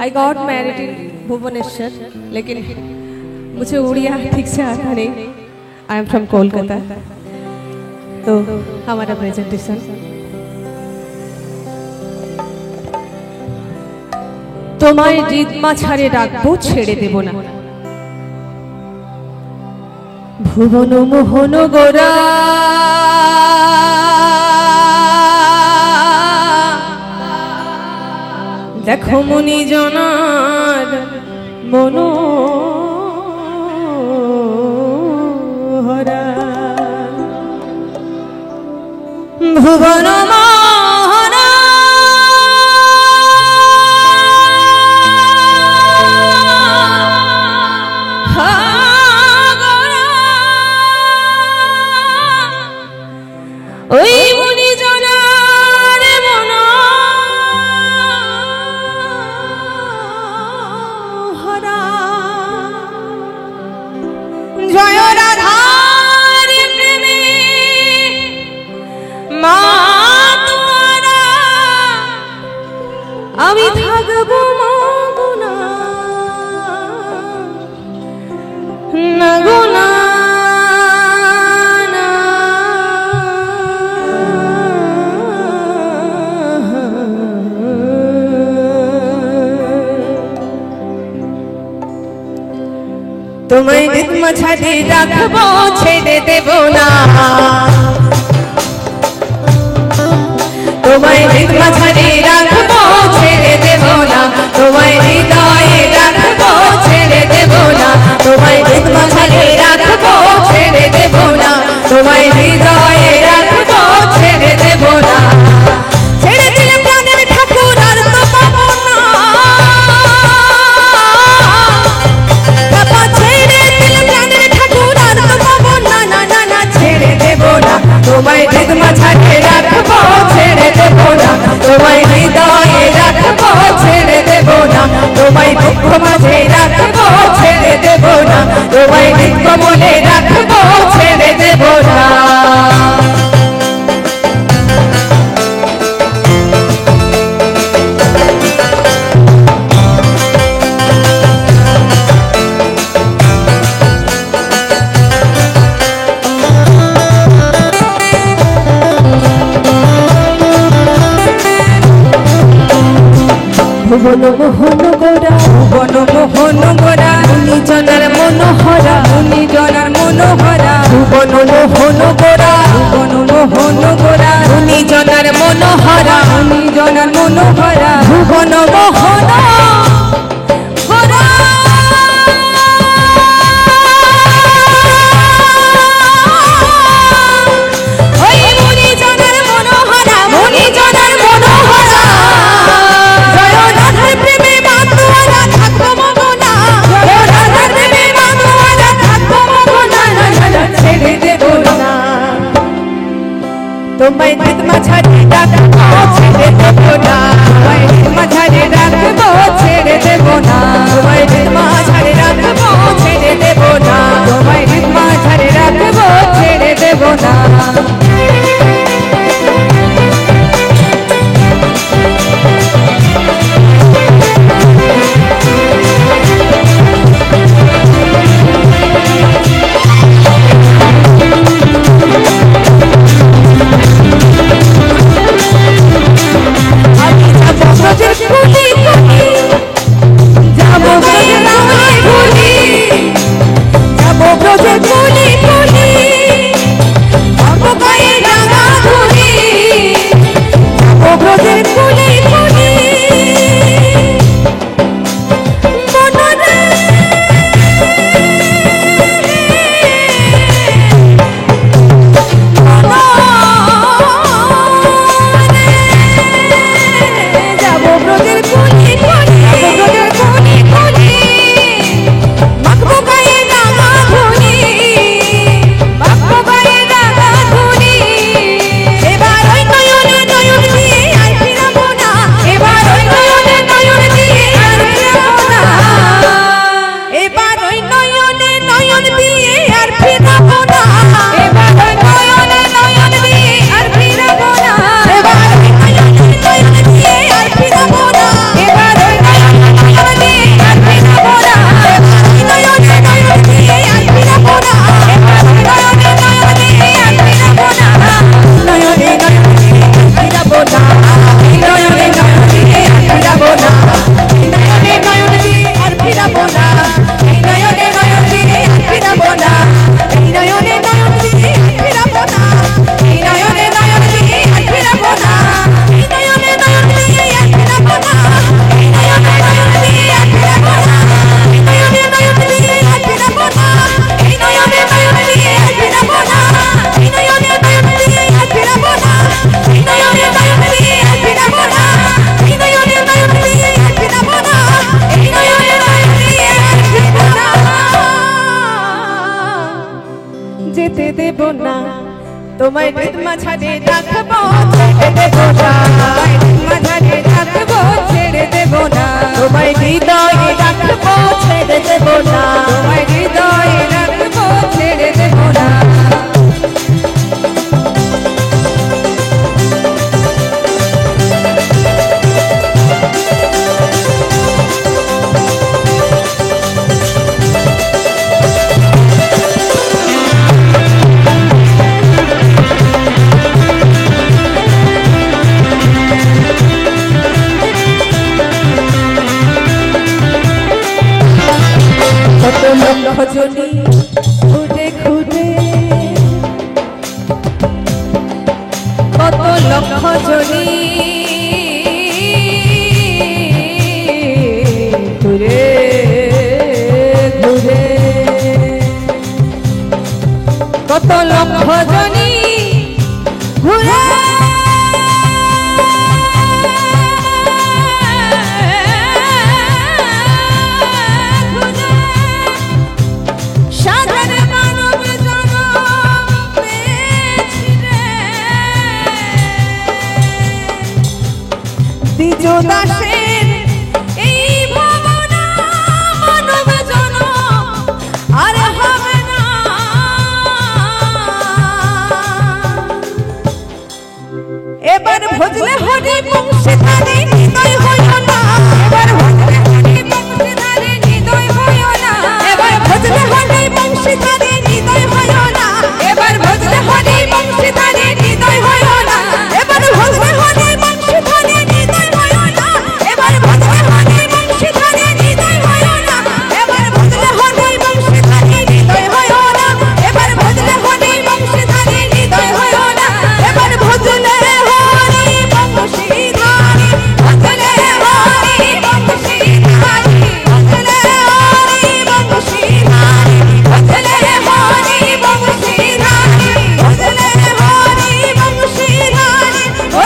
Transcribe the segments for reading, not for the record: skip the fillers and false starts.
I got married in Bhubaneswar, लेकिन मुझे उड़िया ठीक से आता नहीं। I am from Kolkata. तो हमारा प्रेजेंटेशन তোমায় হৃদ মাঝারে রাখবো, ছেড়ে দেব না। ভুবন মোহন গোরা দেখো মুনি জনার মনোহরা। ভুবন মোহনা ওই মুনি জনার মনোহরা। জয় রাধার প্রেমে মা তোরা আমি থাকবো মগুনা না গুনা। তোমায় হৃদ মাঝারে রাখবো, ছেড়ে দেব না। তোমায় হৃদ মাঝারে রাখবো, ছেড়ে দেব না। তোমায় হৃদয়ে রাখবো, ছেড়ে দেব না। তোমায় হৃদ মাঝারে রাখবো, ছেড়ে দেব না। তোমায় হৃদয়ে রাখবো, ছেড়ে দেব না। ছেড়ে দিলে প্রাণের ঠাকুর আর তো পাবো না। তোমায় হৃদ মাঝারে রাখবো, ছেড়ে দেব না। তোমায় হৃদয়ে রাখবো, ছেড়ে দেব না। তোমায় দুঃখ মাঝে রাখবো, ছেড়ে দেব না। তোমায় হৃদ কমলে রাখবো, ছেড়ে দেব না। ভুবন মোহন গোরা, ভুবন মোহন গোরা, মুনি জনার মনোহরা, মুনি জনার মনোহরা। ভুবন মোহন গোরা, ভুবন মোহন গোরা, মুনি জনার মনোহরা, মুনি জনার মনোহরা। ভুবন মোহন গোরা ওই মুনি জনার মনোহরা, মুনি জনার মনোহরা। তোমায় হৃদ মাঝারে রাখবো, ছেড়ে দেব না। তোমায় হৃদ মাঝারে রাখবো, ছেড়ে দেব না। তোমায় হৃদ মাঝারে রাখবো, ছেড়ে দেব না। তোমায় হৃদ মাঝারে রাখবো, ছেড়ে দেব না। যেতে দেব না, তোমায় হৃদ মাঝারে রাখবো ছেড়ে দেব না, হৃদ মাঝারে রাখবো ছেড়ে দেব না, তোমায় হৃদয়ে রাখবো ছেড়ে দেব না, তোমায় হৃদয়ে রাখবো ছেড়ে দেব না। ভজনী ঘুরে ঘুরে কত লক্ষ জনী ঘুরে ঘুরে কত লক্ষ জনী ঘুরে দাসের এই ভাবনা মানব জন আর হবে না, এবার ভজলে হরি বংশীধারী হৃদয় হইও না, এবার ভজলে হরি বংশীধারী হৃদয় হইও না, এবার ভজলে হরি বংশীধারী হৃদয় হইও না, এবার ভজলে হরি বংশীধারী হৃদয় হইও না, এবার ভজলে হরি বংশীধারী হৃদয় হইও না, এবার ভজলে হরি বংশীধারী হৃদয় হইও না, এবার ভজলে হরি বংশীধারী হৃদয় হইও না, এবার ভজলে হরি বংশীধারী হৃদয় হইও না, এবার ভজলে হরি বংশীধারী, ভজলে হরি বংশীধারী, ভজলে হরি বংশীধারী, ভজলে হরি বংশীধারী, ভজলে হরি বংশীধারী,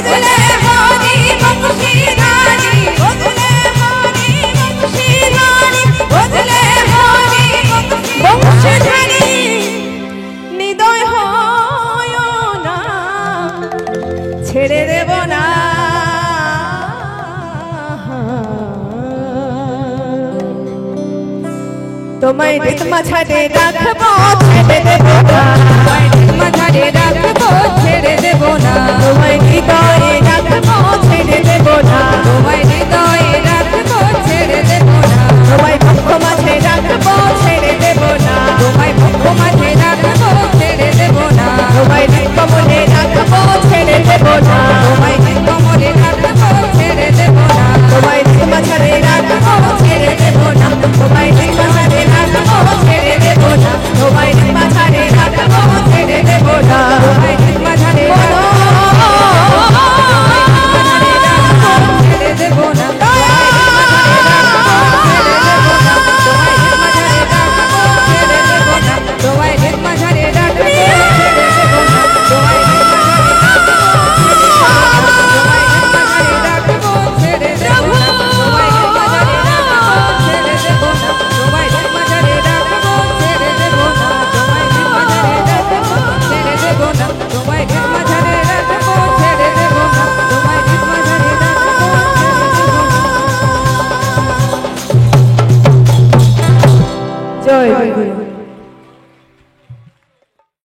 ভজলে হরি বংশীধারী, ভজলে হরি বংশীধারী, ভজলে হরি বংশীধারী, হৃদয় হইও না, ছেড়ে দেব না, তোমায় হৃদ মাঝারে রাখবো